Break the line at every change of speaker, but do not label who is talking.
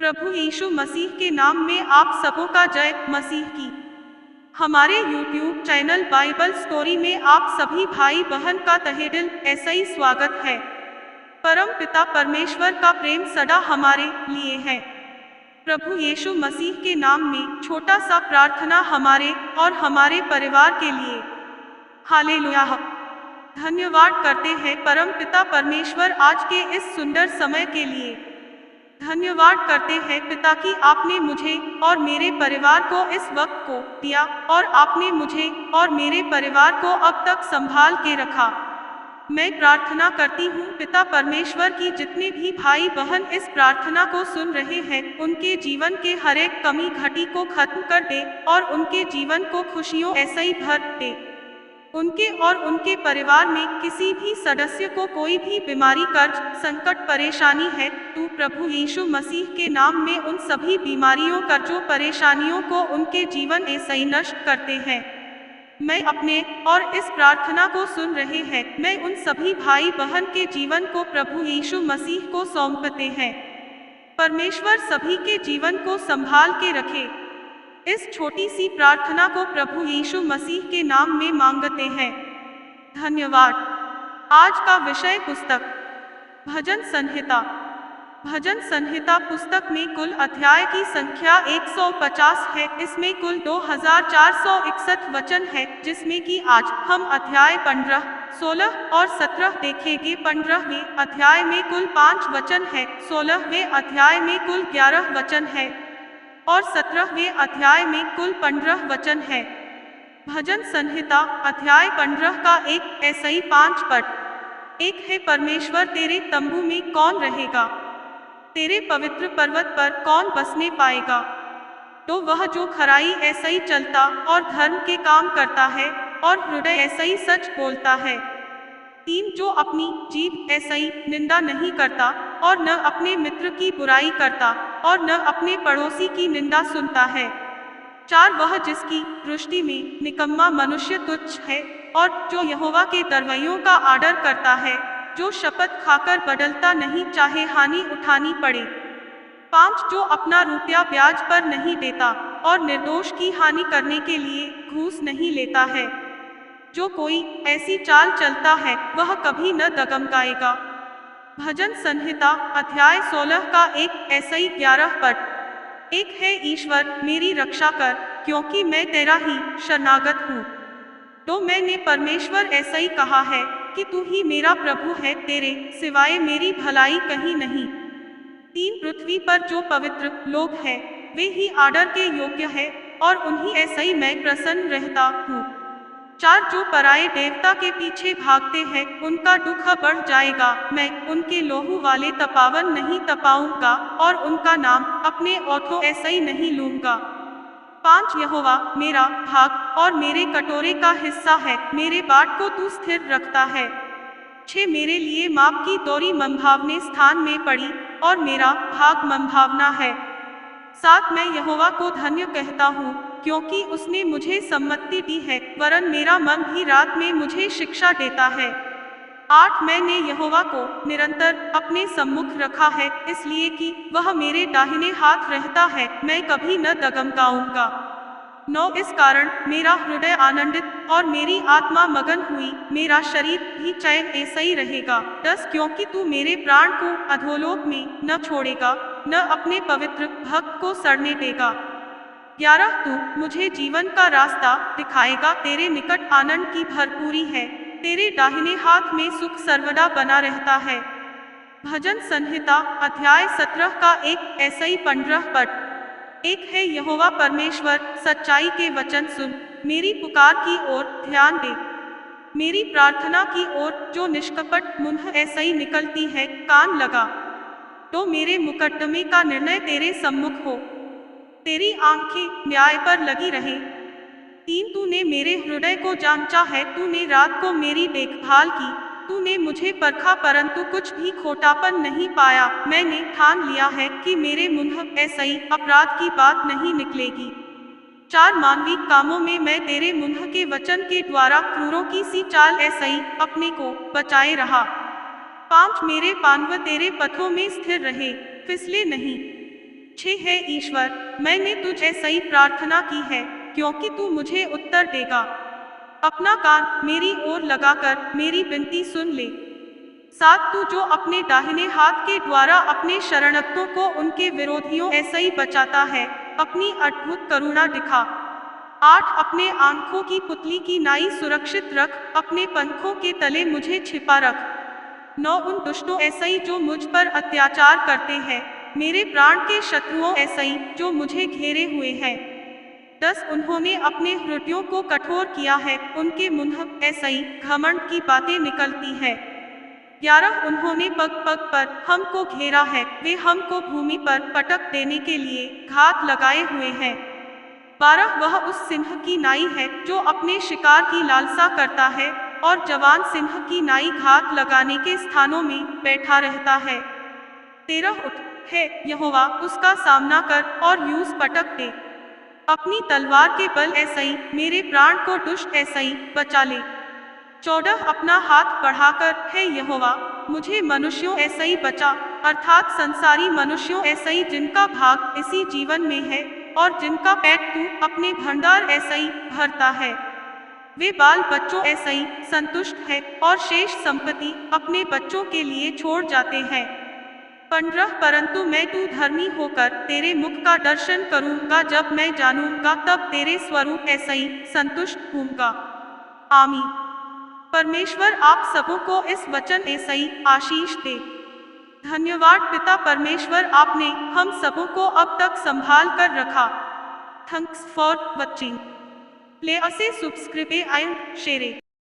प्रभु यीशु मसीह के नाम में आप सबों का जय मसीह की। हमारे YouTube चैनल बाइबल स्टोरी में आप सभी भाई बहन का तहे दिल ऐसा ही स्वागत है। परम पिता परमेश्वर का प्रेम सदा हमारे लिए है। प्रभु यीशु मसीह के नाम में छोटा सा प्रार्थना हमारे और हमारे परिवार के लिए। हालेलुया। धन्यवाद करते हैं परम पिता परमेश्वर आज के इस सुंदर समय के लिए। धन्यवाद करते हैं पिता कि आपने मुझे और मेरे परिवार को इस वक्त को दिया और आपने मुझे और मेरे परिवार को अब तक संभाल के रखा। मैं प्रार्थना करती हूँ पिता परमेश्वर की जितने भी भाई बहन इस प्रार्थना को सुन रहे हैं उनके जीवन के हर एक कमी घटी को खत्म कर दे और उनके जीवन को खुशियों ऐसा ही भर दे। उनके और उनके परिवार में किसी भी सदस्य को कोई भी बीमारी कर्ज संकट परेशानी है तू प्रभु यीशु मसीह के नाम में उन सभी बीमारियों कर्जों परेशानियों को उनके जीवन ऐसा ही नष्ट करते हैं। मैं अपने और इस प्रार्थना को सुन रहे हैं मैं उन सभी भाई बहन के जीवन को प्रभु यीशु मसीह को सौंपते हैं। परमेश्वर सभी के जीवन को संभाल के रखे। इस छोटी सी प्रार्थना को प्रभु यीशु मसीह के नाम में मांगते हैं। धन्यवाद। आज का विषय पुस्तक भजन संहिता। भजन संहिता पुस्तक में कुल अध्याय की संख्या 150 है। इसमें कुल 2461 वचन है जिसमें कि आज हम अध्याय 15, 16 और 17 देखेंगे। 15वें अध्याय में कुल 5 वचन है, 16वें अध्याय में कुल 11 वचन है और 17वें अध्याय में कुल 15 वचन है। भजन संहिता अध्याय 15 का एक ऐसा ही 5 पद। एक है परमेश्वर तेरे तंबू में कौन रहेगा, तेरे पवित्र पर्वत पर कौन बसने पाएगा। तो वह जो खराई ऐसा ही चलता और धर्म के काम करता है और हृदय ऐसा ही सच बोलता है। 3 जो अपनी जीभ ऐसा ही निंदा नहीं करता और न अपने मित्र की बुराई करता और न अपने पड़ोसी की निंदा सुनता है। 4 वह जिसकी दृष्टि में निकम्मा मनुष्य तुच्छ है और जो यहोवा के दरवैयों का आदर करता है, जो शपथ खाकर बदलता नहीं चाहे हानि उठानी पड़े। 5 जो अपना रुपया ब्याज पर नहीं देता और निर्दोष की हानि करने के लिए घूस नहीं लेता है। जो कोई ऐसी चाल चलता है वह कभी न डगमगाएगा। भजन संहिता अध्याय 16 का एक ऐसा ही 11 पद। एक है ईश्वर मेरी रक्षा कर क्योंकि मैं तेरा ही शरणागत हूँ। तो मैंने परमेश्वर ऐसा ही कहा है कि तू ही मेरा प्रभु है, तेरे सिवाय मेरी भलाई कहीं नहीं। 3 पृथ्वी पर जो पवित्र लोग हैं वे ही आदर के योग्य है और उन्हीं ऐसा ही मैं प्रसन्न रहता हूँ। 4 जो पराये देवता के पीछे भागते हैं उनका दुख बढ़ जाएगा। मैं उनके लोहू वाले तपावन नहीं तपाऊंगा और उनका नाम अपने ओठों ऐसा ही नहीं लूंगा। 5 यहोवा मेरा भाग और मेरे कटोरे का हिस्सा है, मेरे बाट को तू स्थिर रखता है। 6 मेरे लिए माप की डोरी मनभावने स्थान में पड़ी और मेरा भाग मनभावना है। 7 मैं यहोवा को धन्य कहता हूँ क्योंकि उसने मुझे सम्मति दी है, वरन मेरा मन भी रात में मुझे शिक्षा देता है। 8 मैंने यहोवा को निरंतर अपने सम्मुख रखा है इसलिए कि वह मेरे दाहिने हाथ रहता है, मैं कभी न डगमगाऊंगा। 9 इस कारण मेरा हृदय आनंदित और मेरी आत्मा मगन हुई, मेरा शरीर भी चैन ऐसा ही रहेगा। 10 क्योंकि तू मेरे प्राण को अधोलोक में न छोड़ेगा न अपने पवित्र भक्त को सड़ने देगा। 11 तू मुझे जीवन का रास्ता दिखाएगा, तेरे निकट आनंद की भरपूरी है, तेरे दाहिने हाथ में सुख सर्वदा बना रहता है। भजन संहिता अध्याय 17 का एक ऐसा ही 15 पद। एक है यहोवा परमेश्वर सच्चाई के वचन सुन, मेरी पुकार की ओर ध्यान दे, मेरी प्रार्थना की ओर जो निष्कपट मुंह ऐसा ही निकलती है कान लगा। तो मेरे मुकद्दमे का निर्णय तेरे सम्मुख हो, तेरी आंखें न्याय पर लगी रहे। 3 तूने मेरे हृदय को जांचा है, तूने रात को मेरी देखभाल की, तूने मुझे परखा परंतु कुछ भी खोटापन नहीं पाया। मैंने ठान लिया है कि मेरे मुंह ऐसा ही अपराध की बात नहीं निकलेगी। 4 मानवीय कामों में मैं तेरे मुंह के वचन के द्वारा क्रूरों की सी चाल ऐसा ही अपने को बचाए रहा। 5 मेरे पांव तेरे पथों में स्थिर रहे, फिसले नहीं। छे है ईश्वर, मैंने तुझे सही प्रार्थना की है, क्योंकि तू मुझे उत्तर देगा। अपना कान मेरी ओर लगाकर मेरी विनती सुन ले। 7 तू जो अपने दाहिने हाथ के द्वारा अपने शरणागतों को उनके विरोधियों ऐसे ही बचाता है, अपनी अद्भुत करुणा दिखा। 8 अपने आंखों की पुतली की नाई सुरक्षित रख, अपने पंखों के तले मुझे छिपा रख। 9 उन दुष्टों ऐसे ही जो मुझ पर अत्याचार करते हैं, मेरे प्राण के शत्रुओं ऐसे ही जो मुझे घेरे हुए हैं। 10 उन्होंने अपने हृदयों को कठोर किया है, उनके मुंह ऐसे ही घमंड की बातें निकलती है। 11 उन्होंने पग पग पर हमको घेरा है, वे हमको भूमि पर पटक देने के लिए घात लगाए हुए हैं। 12 वह उस सिंह की नाई है जो अपने शिकार की लालसा करता है, और जवान सिंह की नाई घात लगाने के स्थानों में बैठा रहता है। 13 उठ है यहोवा, उसका सामना कर और यूस पटक दे। अपनी तलवार के बल ऐसे ही मेरे प्राण को दुष्ट ऐसे ही बचा ले। 14 अपना हाथ बढ़ाकर है यहोवा, मुझे मनुष्यों ऐसे ही बचा, अर्थात संसारी मनुष्यों ऐसे ही जिनका भाग इसी जीवन में है, और जिनका पेट तू अपने भंडार ऐसे ही भरता है। वे बाल बच्चों ऐसे ही संतुष्ट है, और शेष संपत्ति अपने बच्चों के लिए छोड़ जाते हैं। 15 परंतु मैं तू धर्मी होकर तेरे मुख का दर्शन करूंगा, जब मैं जानूंगा तब तेरे स्वरूप ऐसे ही संतुष्ट होऊंगा। आमीन। परमेश्वर आप सबों को इस वचन ऐसे ही आशीष दे। धन्यवाद पिता परमेश्वर, आपने हम सबों को अब तक संभाल कर रखा। Thanks for watching. Please subscribe and share.